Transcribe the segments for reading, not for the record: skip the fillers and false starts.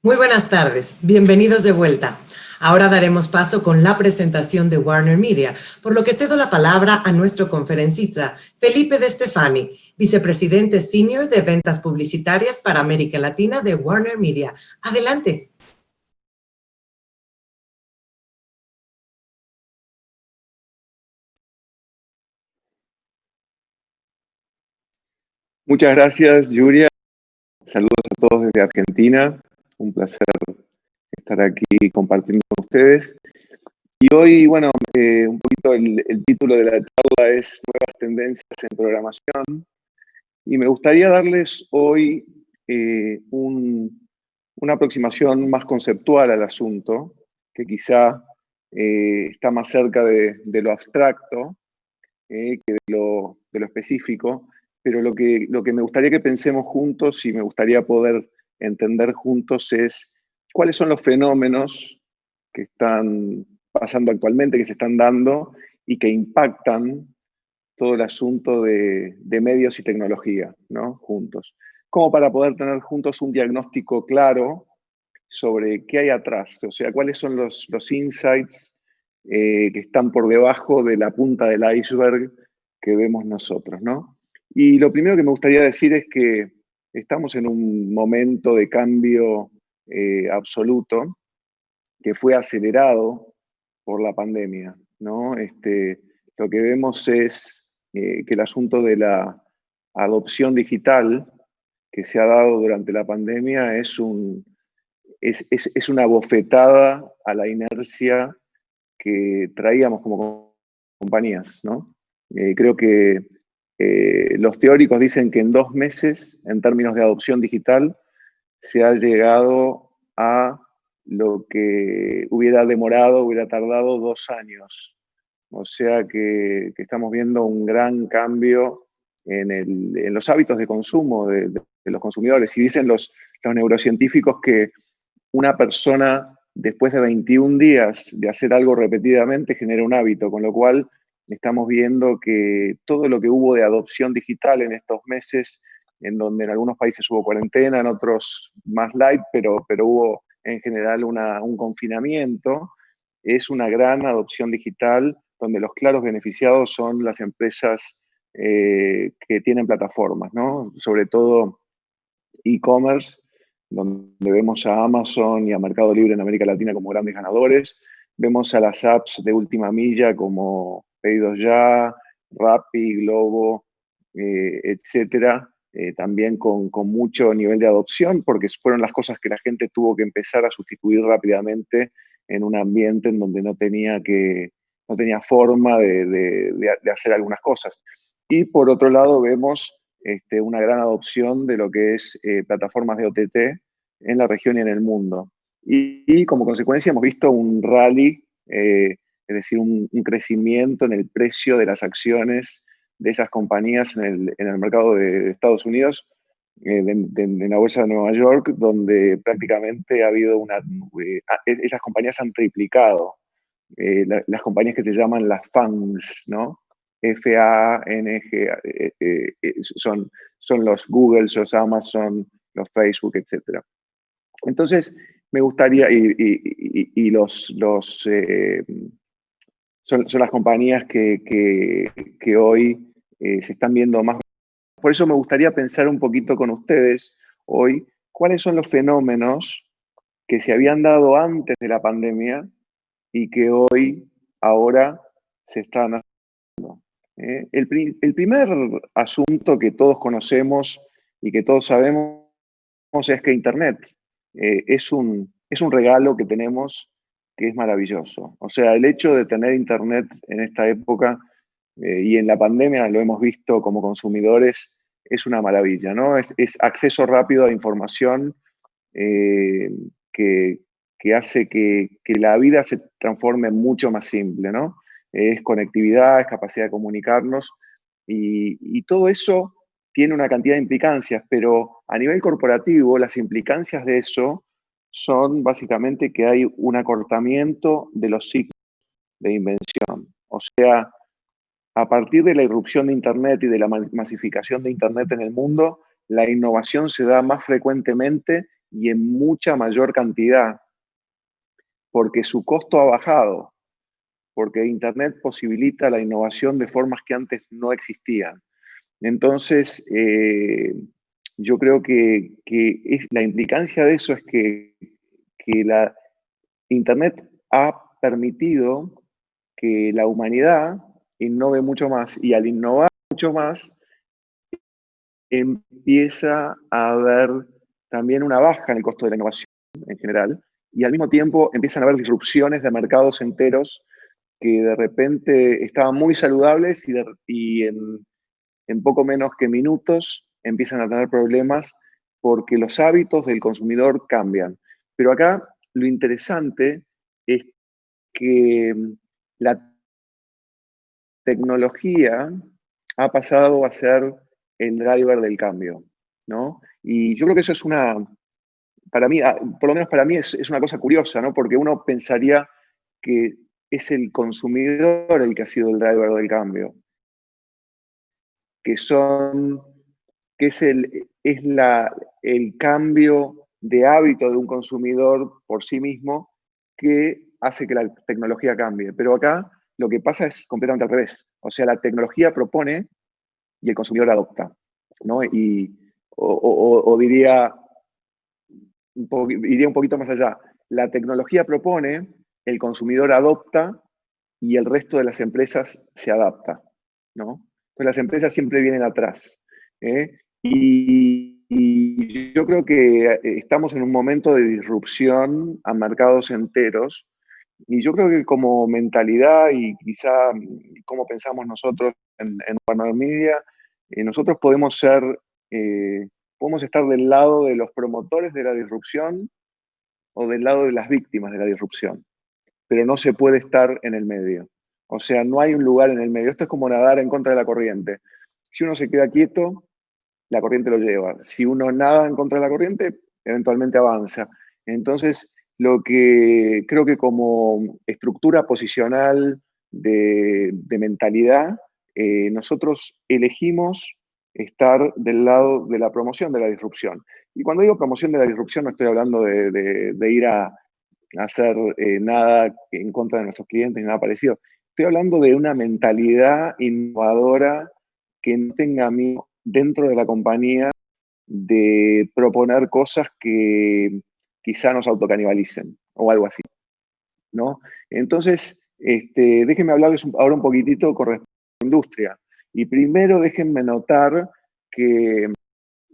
Muy buenas tardes, bienvenidos de vuelta. Ahora daremos paso con la presentación de Warner Media, por lo que cedo la palabra a nuestro conferencista, Felipe De Stefani, vicepresidente senior de ventas publicitarias para América Latina de Warner Media. Adelante. Muchas gracias, Yuria. Saludos a todos desde Argentina. Un placer estar aquí compartiendo con ustedes. Y hoy, bueno, un poquito el título de la charla es Nuevas tendencias en programación. Y me gustaría darles hoy una aproximación más conceptual al asunto, que quizá está más cerca de lo abstracto que de lo específico, pero lo que me gustaría que pensemos juntos y me gustaría poder entender juntos es cuáles son los fenómenos que están pasando actualmente, que se están dando y que impactan todo el asunto de medios y tecnología, ¿no? Juntos. Como para poder tener juntos un diagnóstico claro sobre qué hay atrás, o sea, cuáles son los insights que están por debajo de la punta del iceberg que vemos nosotros, ¿no? Y lo primero que me gustaría decir es que estamos en un momento de cambio absoluto que fue acelerado por la pandemia, ¿no? Lo que vemos es que el asunto de la adopción digital que se ha dado durante la pandemia es una bofetada a la inercia que traíamos como compañías, ¿no? Creo que los teóricos dicen que en 2 meses, en términos de adopción digital, se ha llegado a lo que hubiera tardado 2 años. O sea que estamos viendo un gran cambio en los hábitos de consumo de los consumidores. Y dicen los neurocientíficos que una persona, después de 21 días de hacer algo repetidamente, genera un hábito, con lo cual estamos viendo que todo lo que hubo de adopción digital en estos meses, en donde en algunos países hubo cuarentena, en otros más light, pero hubo en general un confinamiento, es una gran adopción digital donde los claros beneficiados son las empresas que tienen plataformas, ¿no? Sobre todo e-commerce, donde vemos a Amazon y a Mercado Libre en América Latina como grandes ganadores. Vemos a las apps de última milla como Pedidos Ya, Rappi, Globo, etcétera, también con mucho nivel de adopción, porque fueron las cosas que la gente tuvo que empezar a sustituir rápidamente en un ambiente en donde no tenía forma de hacer algunas cosas. Y por otro lado vemos una gran adopción de lo que es plataformas de OTT en la región y en el mundo. Y como consecuencia hemos visto un rally, es decir, un crecimiento en el precio de las acciones de esas compañías en el mercado de Estados Unidos, en la bolsa de Nueva York, donde prácticamente ha habido esas compañías han triplicado. Las compañías que se llaman las FANGs, ¿no? FANG, son los Google, los Amazon, los Facebook, etc. Entonces, me gustaría, son las compañías que hoy se están viendo más. Por eso me gustaría pensar un poquito con ustedes hoy cuáles son los fenómenos que se habían dado antes de la pandemia y que hoy, ahora, se están haciendo. El primer asunto que todos conocemos y que todos sabemos es que Internet es un regalo que tenemos que es maravilloso. O sea, el hecho de tener Internet en esta época y en la pandemia lo hemos visto como consumidores, es una maravilla, ¿no? Es acceso rápido a información eh, que, que hace que la vida se transforme mucho más simple, ¿no? Es conectividad, es capacidad de comunicarnos y todo eso tiene una cantidad de implicancias, pero a nivel corporativo las implicancias de eso son básicamente que hay un acortamiento de los ciclos de invención. O sea, a partir de la irrupción de Internet y de la masificación de Internet en el mundo, la innovación se da más frecuentemente y en mucha mayor cantidad, porque su costo ha bajado, porque Internet posibilita la innovación de formas que antes no existían. Entonces, yo creo que la implicancia de eso es que la Internet ha permitido que la humanidad innove mucho más, y al innovar mucho más empieza a haber también una baja en el costo de la innovación en general, y al mismo tiempo empiezan a haber disrupciones de mercados enteros que de repente estaban muy saludables y en poco menos que minutos empiezan a tener problemas porque los hábitos del consumidor cambian. Pero acá lo interesante es que la tecnología ha pasado a ser el driver del cambio, ¿no? Y yo creo que eso es para mí, por lo menos para mí es una cosa curiosa, ¿no? Porque uno pensaría que es el consumidor el que ha sido el driver del cambio, que son, que el cambio de hábito de un consumidor por sí mismo que hace que la tecnología cambie. Pero acá lo que pasa es completamente al revés. O sea, la tecnología propone y el consumidor adopta, ¿no? O diría, iría un poquito más allá. La tecnología propone, el consumidor adopta y el resto de las empresas se adapta, ¿no? Pues las empresas siempre vienen atrás. ¿Eh? Y yo creo que estamos en un momento de disrupción a mercados enteros, y yo creo que como mentalidad y quizá como pensamos nosotros en Warner Media, nosotros podemos estar del lado de los promotores de la disrupción o del lado de las víctimas de la disrupción, pero no se puede estar en el medio. O sea, no hay un lugar en el medio. Esto es como nadar en contra de la corriente. Si uno se queda quieto, la corriente lo lleva. Si uno nada en contra de la corriente, eventualmente avanza. Entonces, lo que creo que como estructura posicional de mentalidad, nosotros elegimos estar del lado de la promoción de la disrupción. Y cuando digo promoción de la disrupción, no estoy hablando de ir a hacer nada en contra de nuestros clientes ni nada parecido. Estoy hablando de una mentalidad innovadora que no tenga miedo dentro de la compañía de proponer cosas que quizá nos autocanibalicen o algo así, ¿no? Entonces, déjenme hablarles ahora un poquitito con respecto a la industria. Y primero déjenme notar que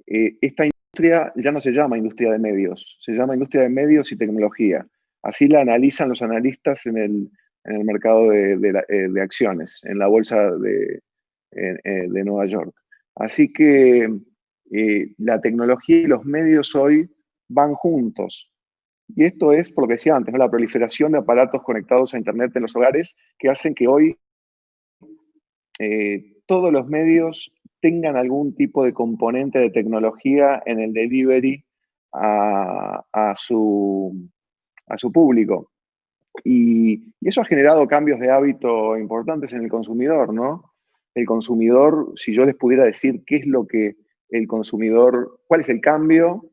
esta industria ya no se llama industria de medios, se llama industria de medios y tecnología. Así la analizan los analistas en el mercado de acciones, en la bolsa de Nueva York. Así que la tecnología y los medios hoy van juntos. Y esto es, por lo que decía antes, ¿no? La proliferación de aparatos conectados a Internet en los hogares que hacen que hoy todos los medios tengan algún tipo de componente de tecnología en el delivery a su público. Y eso ha generado cambios de hábito importantes en el consumidor, ¿no? El consumidor, si yo les pudiera decir qué es lo que el consumidor, cuál es el cambio,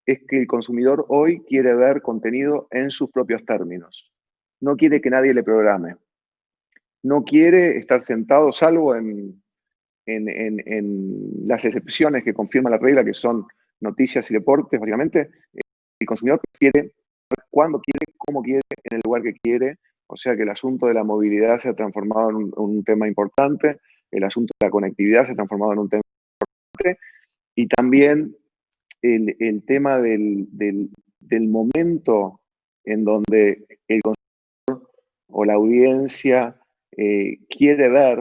es que el consumidor hoy quiere ver contenido en sus propios términos. No quiere que nadie le programe. No quiere estar sentado, salvo en las excepciones que confirma la regla, que son noticias y deportes, básicamente. El consumidor quiere cuando quiere, cómo quiere, en el lugar que quiere. O sea que el asunto de la movilidad se ha transformado en un tema importante, el asunto de la conectividad se ha transformado en un tema importante, y también el tema del momento en donde el consumidor o la audiencia quiere ver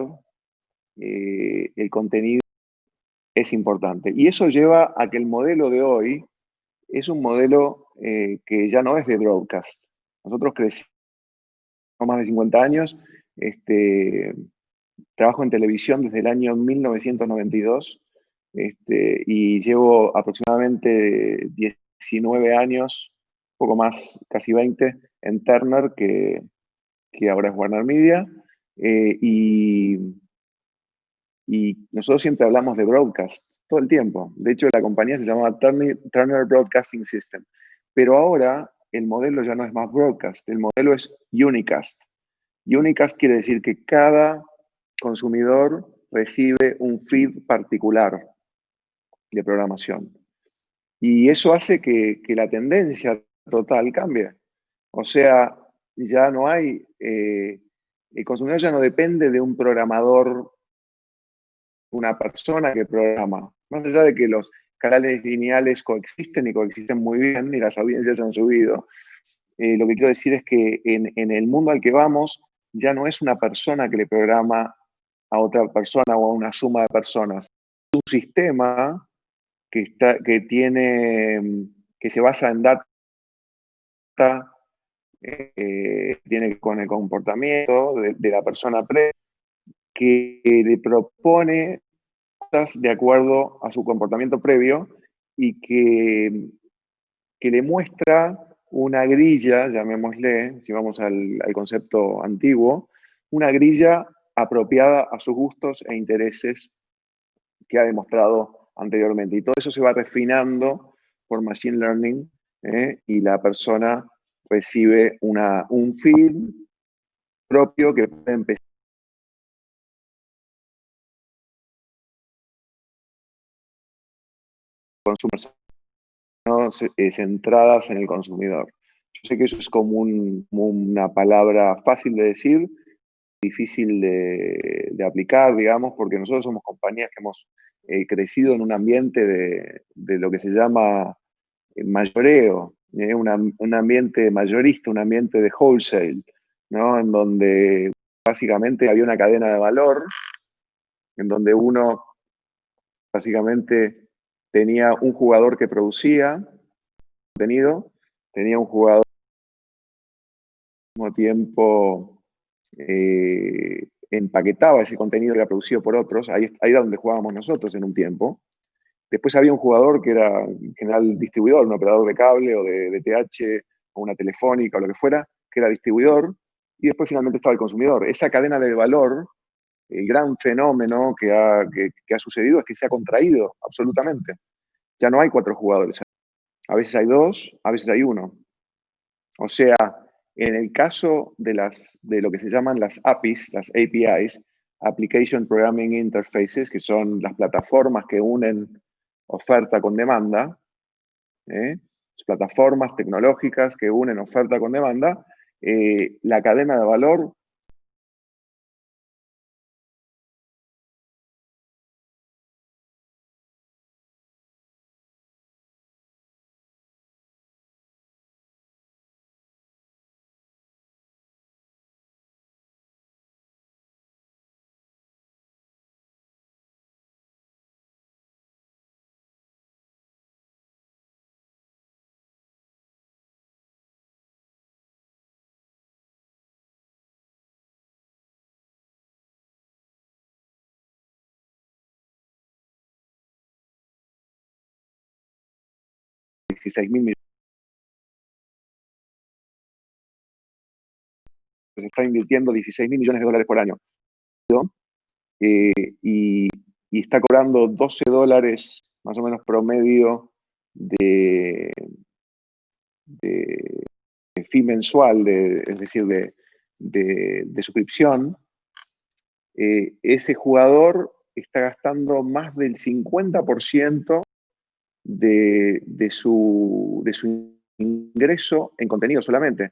el contenido es importante. Y eso lleva a que el modelo de hoy es un modelo que ya no es de broadcast. Nosotros crecimos más de 50 años. Trabajo en televisión desde el año 1992 y llevo aproximadamente 19 años, poco más, casi 20, en Turner, que ahora es Warner Media. Y nosotros siempre hablamos de broadcast, todo el tiempo. De hecho, la compañía se llamaba Turner Broadcasting System. Pero ahora el modelo ya no es más broadcast, el modelo es unicast. Unicast quiere decir que cada consumidor recibe un feed particular de programación. Y eso hace que la tendencia total cambie. O sea, ya no hay, el consumidor ya no depende de un programador, una persona que programa. Más allá de que los canales lineales coexisten y coexisten muy bien y las audiencias han subido, lo que quiero decir es que en el mundo al que vamos ya no es una persona que le programa a otra persona o a una suma de personas. Es un sistema que se basa en data, tiene con el comportamiento de la persona que le propone cosas de acuerdo a su comportamiento previo y que le muestra una grilla, llamémosle, si vamos al concepto antiguo, una grilla apropiada a sus gustos e intereses que ha demostrado anteriormente. Y todo eso se va refinando por Machine Learning, y la persona recibe un feed propio que puede empezar con centradas en el consumidor. Yo sé que eso es como una palabra fácil de decir, difícil de aplicar, digamos, porque nosotros somos compañías que hemos crecido en un ambiente de lo que se llama mayoreo, un ambiente mayorista, un ambiente de wholesale, ¿no? En donde básicamente había una cadena de valor, en donde uno básicamente tenía un jugador que producía contenido, tenía un jugador al mismo tiempo empaquetaba ese contenido que era producido por otros, ahí era donde jugábamos nosotros en un tiempo. Después había un jugador que era en general distribuidor, un operador de cable o de TH o una telefónica o lo que fuera, que era distribuidor, y después finalmente estaba el consumidor. Esa cadena de valor, el gran fenómeno que ha sucedido es que se ha contraído absolutamente. Ya no hay 4 jugadores. A veces hay 2, a veces hay 1. O sea, en el caso de lo que se llaman las APIs, las APIs, Application Programming Interfaces, que son las plataformas que unen oferta con demanda, plataformas tecnológicas que unen oferta con demanda, la cadena de valor de 16 mil millones, se está invirtiendo 16 mil millones de dólares por año. Y está cobrando $12 más o menos promedio de fee mensual, es decir, de suscripción. Ese jugador está gastando más del 50% de su ingreso en contenido solamente.